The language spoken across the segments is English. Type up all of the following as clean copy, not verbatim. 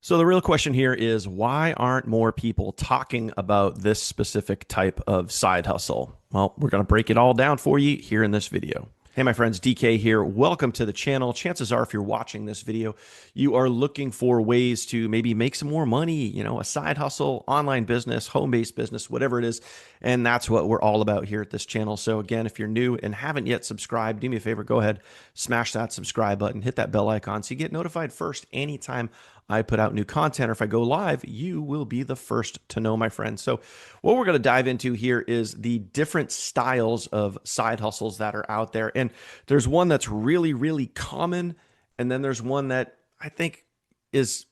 So the real question here is why aren't more people talking about this specific type of side hustle? Well, we're going to break it all down for you here in this video. Hey, my friends, DK here. Welcome to the channel. Chances are, if you're watching this video, you are looking for ways to maybe make some more money, a side hustle, online business, home-based business, whatever it is. And that's what we're all about here at this channel. So again, if you're new and haven't yet subscribed, do me a favor, go ahead, smash that subscribe button, hit that bell icon so you get notified first anytime I put out new content, or if I go live, you will be the first to know, my friends. So what we're going to dive into here is the different styles of side hustles that are out there. And there's one that's really, really common. And then there's one that I think is,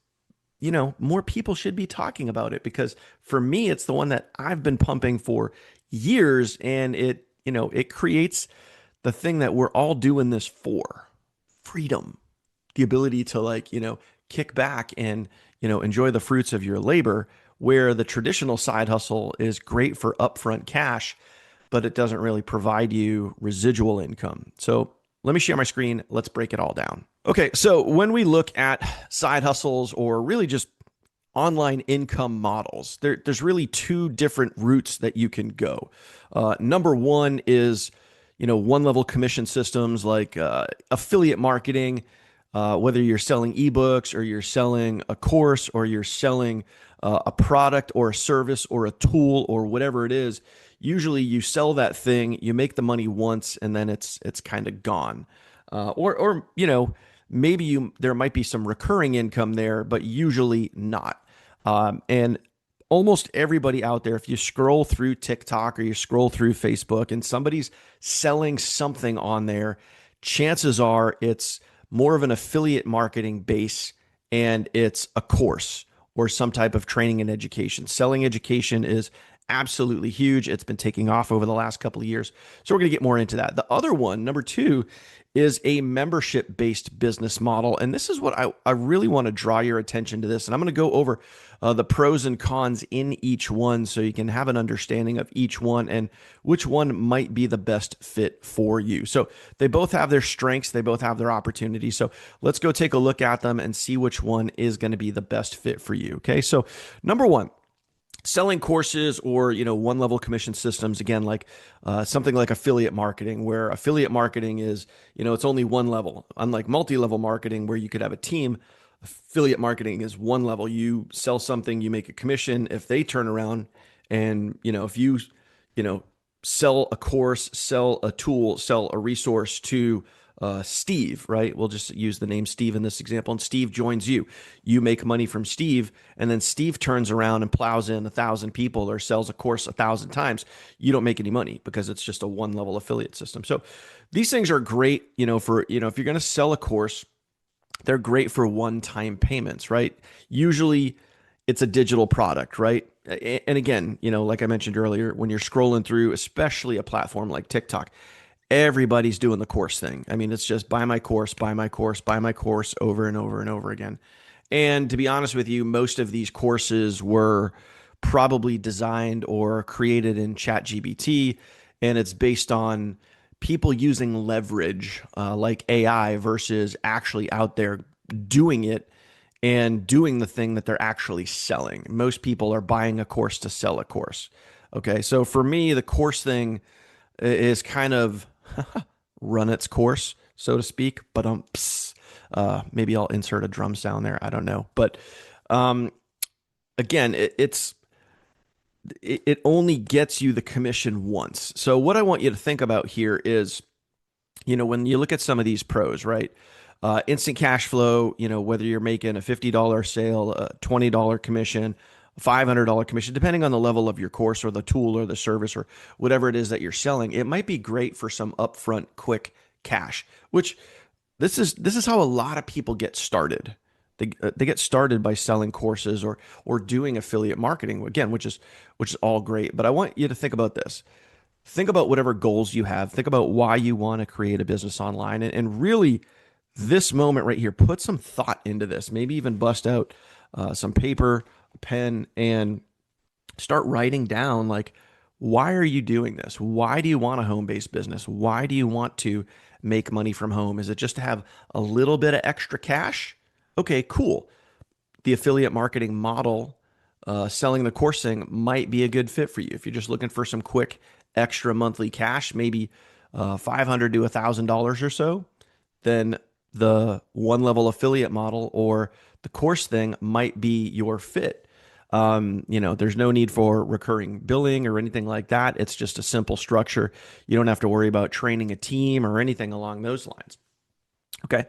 more people should be talking about it, because for me, it's the one that I've been pumping for years. And it creates the thing that we're all doing this for: freedom, the ability to kick back and enjoy the fruits of your labor, where the traditional side hustle is great for upfront cash, but it doesn't really provide you residual income. So let me share my screen. Let's break it all down. Okay, so when we look at side hustles, or really just online income models, there's really two different routes that you can go. Number one is one level commission systems like affiliate marketing. Whether you're selling ebooks, or you're selling a course, or you're selling a product or a service or a tool or whatever it is, usually you sell that thing, you make the money once, and then it's kind of gone. Or maybe there might be some recurring income there, but usually not. And almost everybody out there, if you scroll through TikTok or you scroll through Facebook and somebody's selling something on there, chances are it's more of an affiliate marketing base, and it's a course or some type of training and education. Selling education is absolutely huge. It's been taking off over the last couple of years. So we're going to get more into that. The other one, number two, is a membership-based business model. And this is what I really want to draw your attention to this. And I'm going to go over the pros and cons in each one so you can have an understanding of each one and which one might be the best fit for you. So they both have their strengths. They both have their opportunities. So let's go take a look at them and see which one is going to be the best fit for you. Okay. So number one, selling courses or one level commission systems, again, like something like affiliate marketing, where affiliate marketing is it's only one level. Unlike multi-level marketing, where you could have a team, affiliate marketing is one level. You sell something, you make a commission. If they turn around and if you sell a course, sell a tool, sell a resource to Steve, right? We'll just use the name Steve in this example. And Steve joins you. You make money from Steve, and then Steve turns around and plows in 1,000 people or sells a course 1,000 times. You don't make any money because it's just a one-level affiliate system. So these things are great, for if you're going to sell a course, they're great for one-time payments, right? Usually it's a digital product, right? And again, like I mentioned earlier, when you're scrolling through, especially a platform like TikTok, everybody's doing the course thing. I mean, it's just buy my course, buy my course, buy my course over and over and over again. And to be honest with you, most of these courses were probably designed or created in ChatGPT, and it's based on people using leverage like AI versus actually out there doing it and doing the thing that they're actually selling. Most people are buying a course to sell a course. Okay, so for me, the course thing is kind of run its course, so to speak. But maybe I'll insert a drum sound there. I don't know. But again, it only gets you the commission once. So what I want you to think about here is, when you look at some of these pros, right? Instant cash flow, whether you're making a $50 sale, a $20 commission, $500 commission, depending on the level of your course or the tool or the service or whatever it is that you're selling, it might be great for some upfront quick cash, which this is how a lot of people get started. They get started by selling courses or doing affiliate marketing, again, which is all great. But I want you to think about this. Think about whatever goals you have. Think about why you want to create a business online, and really, this moment right here, put some thought into this. Maybe even bust out some paper, pen, and start writing down, like, why are you doing this? Why do you want a home-based business? Why do you want to make money from home? Is it just to have a little bit of extra cash? Okay, cool. the affiliate marketing model, selling the course thing might be a good fit for you. If you're just looking for some quick extra monthly cash, maybe $500 to $1,000 or so, then the one level affiliate model or the course thing might be your fit. There's no need for recurring billing or anything like that. It's just a simple structure. You don't have to worry about training a team or anything along those lines. Okay.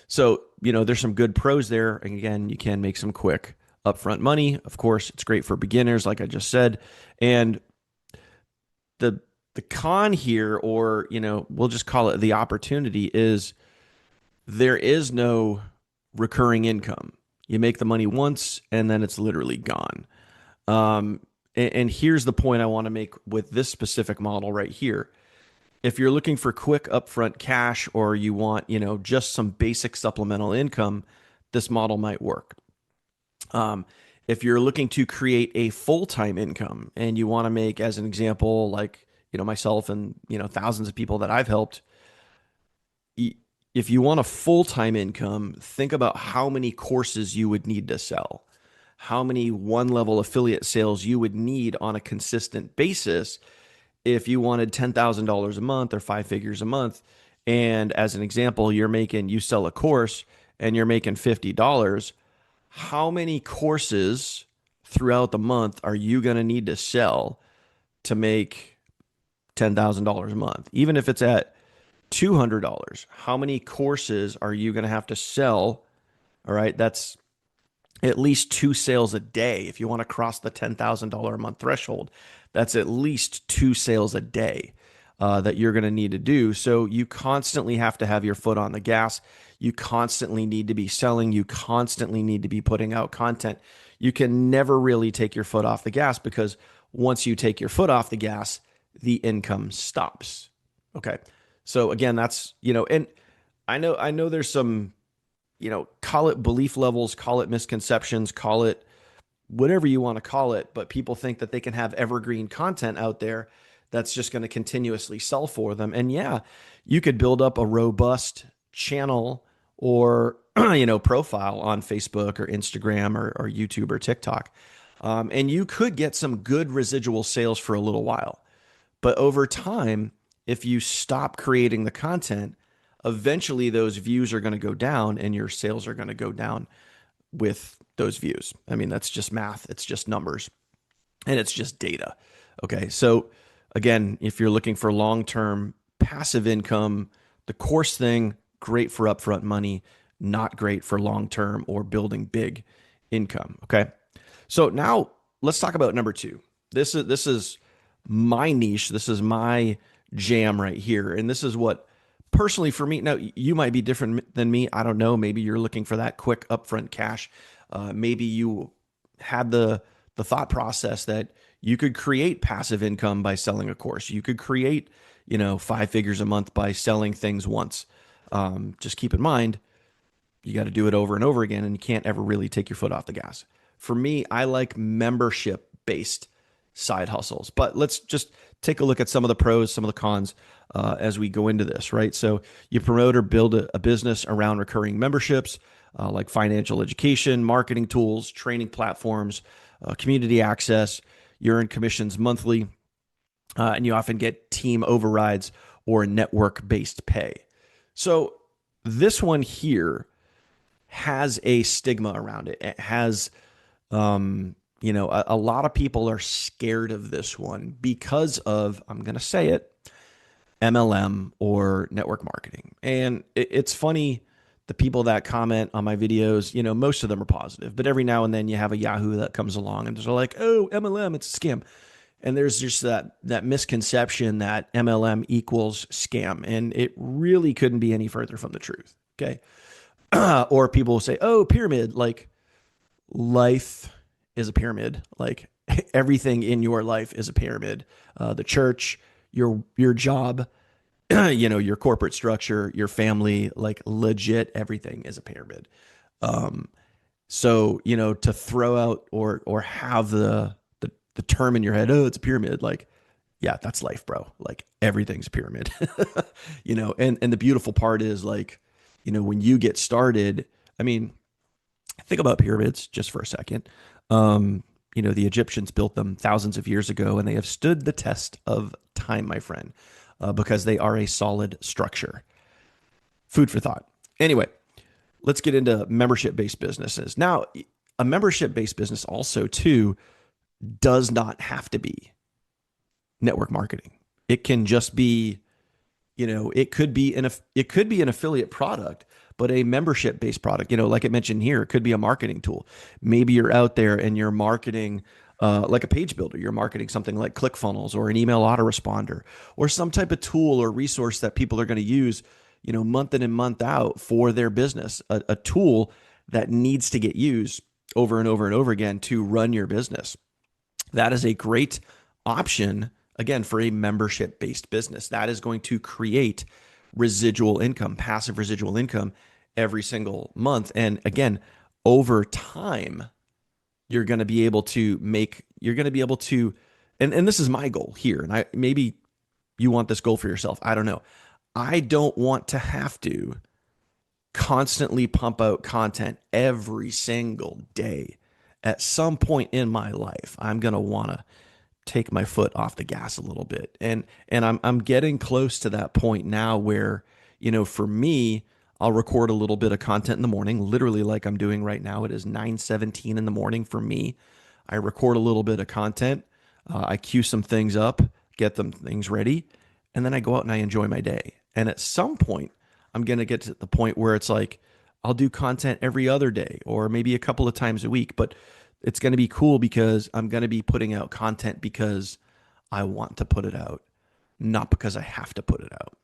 So, there's some good pros there. And again, you can make some quick upfront money. Of course, it's great for beginners, like I just said. And the con here, or, we'll just call it the opportunity, is there is no recurring income. You make the money once and then it's literally gone. And here's the point I want to make with this specific model right here. If you're looking for quick upfront cash, or you want, just some basic supplemental income, this model might work. If you're looking to create a full-time income and you want to make, as an example, like, myself and, thousands of people that I've helped, if you want a full-time income, think about how many courses you would need to sell, how many one-level affiliate sales you would need on a consistent basis if you wanted $10,000 a month or 5 figures a month. And as an example, you sell a course and you're making $50. How many courses throughout the month are you going to need to sell to make $10,000 a month? Even if it's at $200, how many courses are you going to have to sell? All right. That's at least 2 sales a day. If you want to cross the $10,000 a month threshold, that's at least 2 sales a day that you're going to need to do. So you constantly have to have your foot on the gas. You constantly need to be selling. You constantly need to be putting out content. You can never really take your foot off the gas, because once you take your foot off the gas, the income stops. Okay. So again, that's, and I know there's some, call it belief levels, call it misconceptions, call it whatever you want to call it, but people think that they can have evergreen content out there that's just going to continuously sell for them. And yeah, you could build up a robust channel or, profile on Facebook or Instagram or YouTube or TikTok. And you could get some good residual sales for a little while. But over time, if you stop creating the content, eventually those views are going to go down and your sales are going to go down with those views. I mean, that's just math. It's just numbers and it's just data. Okay. So again, if you're looking for long-term passive income, the course thing, great for upfront money, not great for long-term or building big income. Okay. So now let's talk about number 2. This is my niche. This is my jam right here. And this is what personally for me, now you might be different than me. I don't know. Maybe you're looking for that quick upfront cash. Maybe you had the thought process that you could create passive income by selling a course. You could create, 5 figures a month by selling things once. Just keep in mind, you got to do it over and over again, and you can't ever really take your foot off the gas. For me, I like membership-based side hustles. But let's just take a look at some of the pros, some of the cons as we go into this, right? So you promote or build a business around recurring memberships, like financial education, marketing tools, training platforms, community access. You earn commissions monthly, and you often get team overrides or network-based pay. So this one here has a stigma around it. It has, a lot of people are scared of this one because of, I'm going to say it, MLM or network marketing. And it's funny, the people that comment on my videos, most of them are positive, but every now and then you have a Yahoo that comes along and they're like, oh, MLM, it's a scam. And there's just that misconception that MLM equals scam. And it really couldn't be any further from the truth. Okay. Or people will say, oh, pyramid, like life is a pyramid. Like everything in your life is a pyramid. The church, your job, your corporate structure, your family, like legit everything is a pyramid. So, to throw out or have the term in your head, oh, it's a pyramid, like, yeah, that's life, bro. Like everything's a pyramid. And the beautiful part is, like, when you get started, I mean, Think about pyramids just for a second. Um, the Egyptians built them thousands of years ago, and they have stood the test of time, my friend, because they are a solid structure. Food for thought. Anyway, let's get into membership-based businesses. Now, a membership-based business also too does not have to be network marketing. It can just be, it could be an affiliate product, but a membership based product, like I mentioned here, it could be a marketing tool. Maybe you're out there and you're marketing like a page builder. You're marketing something like ClickFunnels or an email autoresponder or some type of tool or resource that people are going to use, month in and month out for their business, a tool that needs to get used over and over and over again to run your business. That is a great option, again, for a membership based business. That is going to create residual income, passive residual income every single month. And again, over time, you're going to be able to and this is my goal here. And maybe you want this goal for yourself. I don't know. I don't want to have to constantly pump out content every single day. At some point in my life, I'm going to want to take my foot off the gas a little bit. And I'm getting close to that point now where, for me, I'll record a little bit of content in the morning, literally like I'm doing right now. It is 9:17 in the morning for me. I record a little bit of content. I cue some things up, get them things ready, and then I go out and I enjoy my day. And at some point, I'm going to get to the point where it's like I'll do content every other day or maybe a couple of times a week, but it's going to be cool because I'm going to be putting out content because I want to put it out, not because I have to put it out.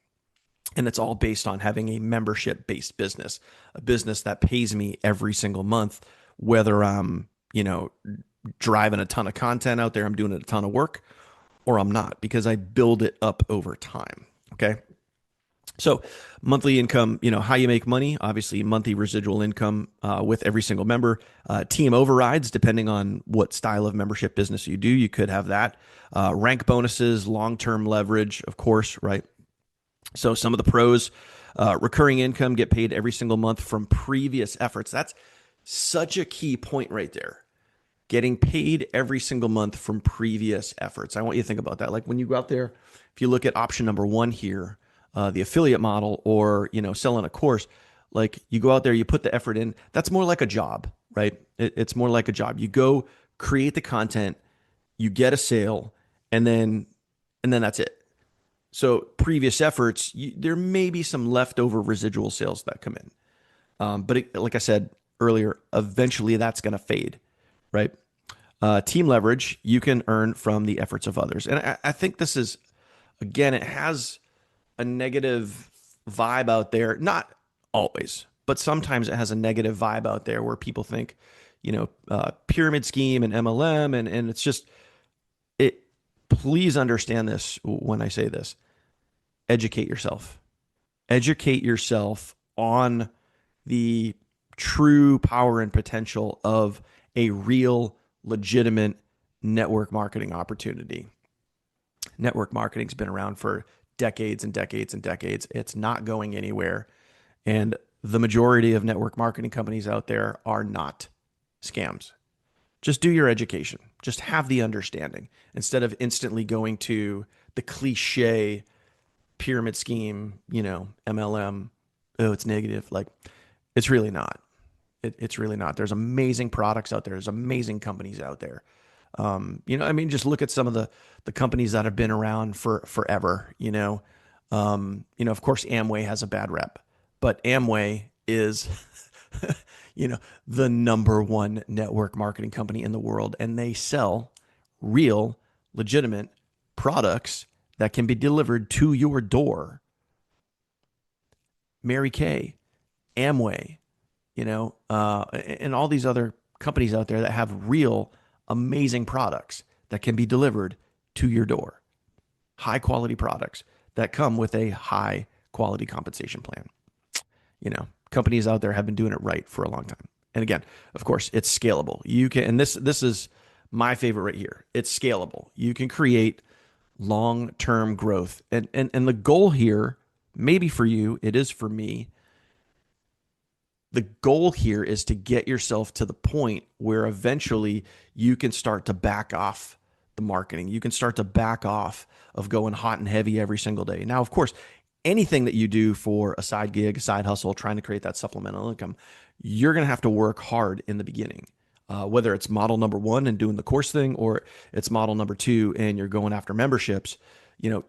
And it's all based on having a membership based business, a business that pays me every single month, whether I'm, driving a ton of content out there, I'm doing a ton of work, or I'm not, because I build it up over time. Okay. So monthly income, how you make money, obviously monthly residual income with every single member. Team overrides, depending on what style of membership business you do, you could have that. Rank bonuses, long-term leverage, of course, right? So some of the pros, recurring income, get paid every single month from previous efforts. That's such a key point right there. Getting paid every single month from previous efforts. I want you to think about that. Like when you go out there, if you look at option number one here, the affiliate model or, selling a course, like you go out there, you put the effort in, that's more like a job, right? It's more like a job. You go create the content, you get a sale, and then that's it. So previous efforts, there may be some leftover residual sales that come in. But like I said earlier, eventually that's going to fade, right? Team leverage, you can earn from the efforts of others. And I think this is, again, it has a negative vibe out there. Not always, but sometimes it has a negative vibe out there where people think, pyramid scheme and MLM. And it's just, please understand this when I say this. Educate yourself. Educate yourself on the true power and potential of a real, legitimate network marketing opportunity. Network marketing's been around for decades and decades and decades. It's not going anywhere. And the majority of network marketing companies out there are not scams. Just do your education. Just have the understanding instead of instantly going to the cliche pyramid scheme, MLM. Oh, it's negative. Like, it's really not. It's really not. There's amazing products out there. There's amazing companies out there. Just look at some of the companies that have been around for forever. Of course, Amway has a bad rep, but Amway is, the number one network marketing company in the world, and they sell real, legitimate products that can be delivered to your door. Mary Kay, Amway, and all these other companies out there that have real amazing products that can be delivered to your door. High quality products that come with a high quality compensation plan. Companies out there have been doing it right for a long time. And again, of course, it's scalable. You can, and this is my favorite right here. It's scalable. You can create long-term growth. And the goal here, maybe for you, it is for me, the goal here is to get yourself to the point where eventually you can start to back off the marketing. You can start to back off of going hot and heavy every single day. Now, of course, anything that you do for a side gig, a side hustle, trying to create that supplemental income, you're going to have to work hard in the beginning. Whether it's model number one and doing the course thing, or it's model number two and you're going after memberships,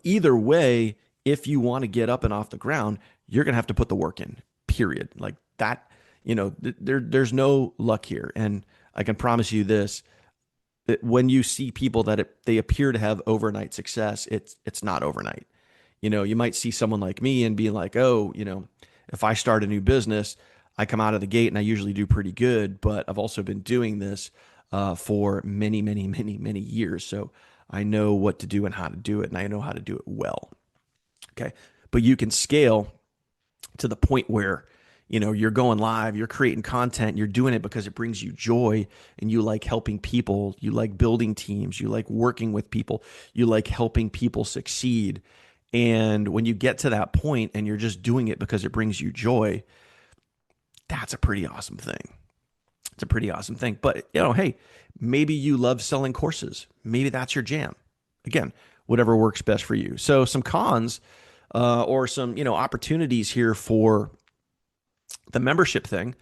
either way, if you want to get up and off the ground, you're going to have to put the work in, period. Like that, there's no luck here. And I can promise you this, that when you see people that they appear to have overnight success, it's not overnight. You might see someone like me and be like, oh, if I start a new business, I come out of the gate and I usually do pretty good, but I've also been doing this for many, many, many, many years. So I know what to do and how to do it, and I know how to do it well. Okay. But you can scale to the point where, you're going live, you're creating content, you're doing it because it brings you joy, and you like helping people, you like building teams, you like working with people, you like helping people succeed. And when you get to that point and you're just doing it because it brings you joy, that's a pretty awesome thing. It's a pretty awesome thing. But, hey, maybe you love selling courses. Maybe that's your jam. Again, whatever works best for you. So some cons or some, opportunities here for the membership thing.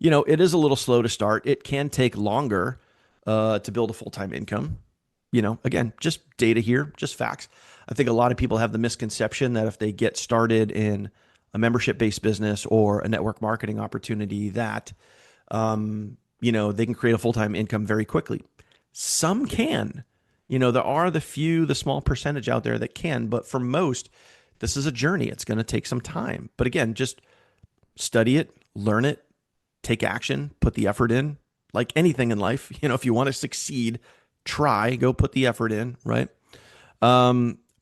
It is a little slow to start. It can take longer to build a full-time income. Again, just data here, just facts. I think a lot of people have the misconception that if they get started in a membership-based business or a network marketing opportunity that, they can create a full-time income very quickly. Some can. There are the small percentage out there that can, but for most, this is a journey. It's going to take some time. But again, just study it, learn it, take action, put the effort in. Like anything in life, if you want to succeed, go put the effort in, right?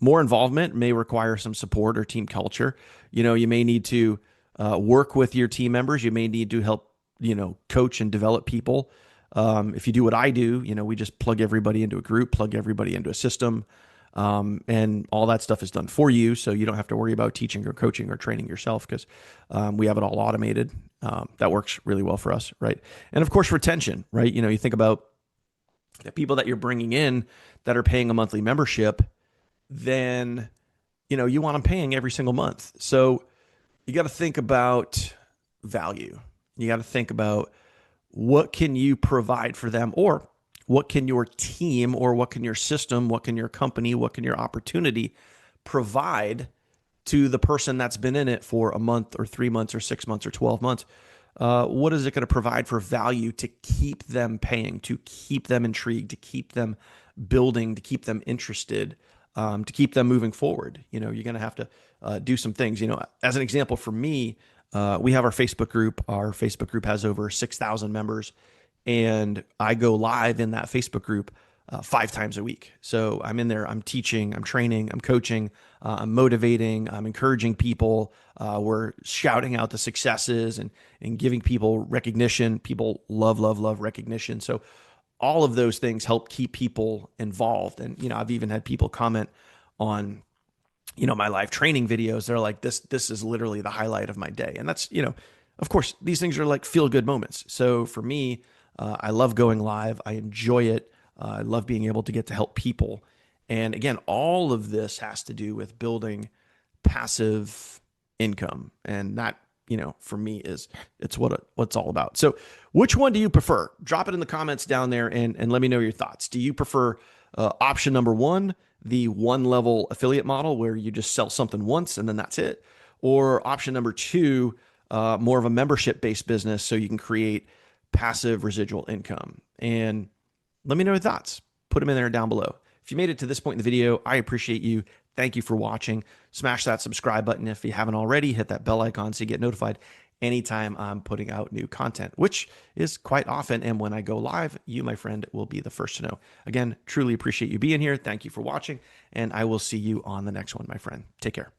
More involvement may require some support or team culture. You may need to work with your team members. You may need to help, coach and develop people. If you do what I do, we just plug everybody into a group, plug everybody into a system, and all that stuff is done for you. So you don't have to worry about teaching or coaching or training yourself because we have it all automated. That works really well for us, right? And of course, retention, right? You think about the people that you're bringing in that are paying a monthly membership, then, you want them paying every single month. So you got to think about value. You got to think about what can you provide for them, or what can your team, or what can your system, what can your company, what can your opportunity provide to the person that's been in it for a month or 3 months or 6 months or 12 months. What is it going to provide for value to keep them paying, to keep them intrigued, to keep them building, to keep them interested, to keep them moving forward? You're going to have to do some things. As an example, for me, we have our Facebook group. Our Facebook group has over 6,000 members, and I go live in that Facebook group 5 times a week. So I'm in there, I'm teaching, I'm training, I'm coaching, I'm motivating, I'm encouraging people. We're shouting out the successes and giving people recognition. People love recognition. So all of those things help keep people involved. And, I've even had people comment on, my live training videos. They're like, this is literally the highlight of my day. And that's, of course, these things are like feel good moments. So for me, I love going live. I enjoy it. I love being able to get to help people. And again, all of this has to do with building passive income. And that, for me it's what it's all about. So which one do you prefer? Drop it in the comments down there and let me know your thoughts. Do you prefer option number 1, the 1-level affiliate model where you just sell something once and then that's it? Or option number 2, more of a membership-based business so you can create passive residual income? And let me know your thoughts. Put them in there down below. If you made it to this point in the video, I appreciate you. Thank you for watching. Smash that subscribe button if you haven't already. Hit that bell icon so you get notified anytime I'm putting out new content, which is quite often. And when I go live, you, my friend, will be the first to know. Again, truly appreciate you being here. Thank you for watching, and I will see you on the next one, my friend. Take care.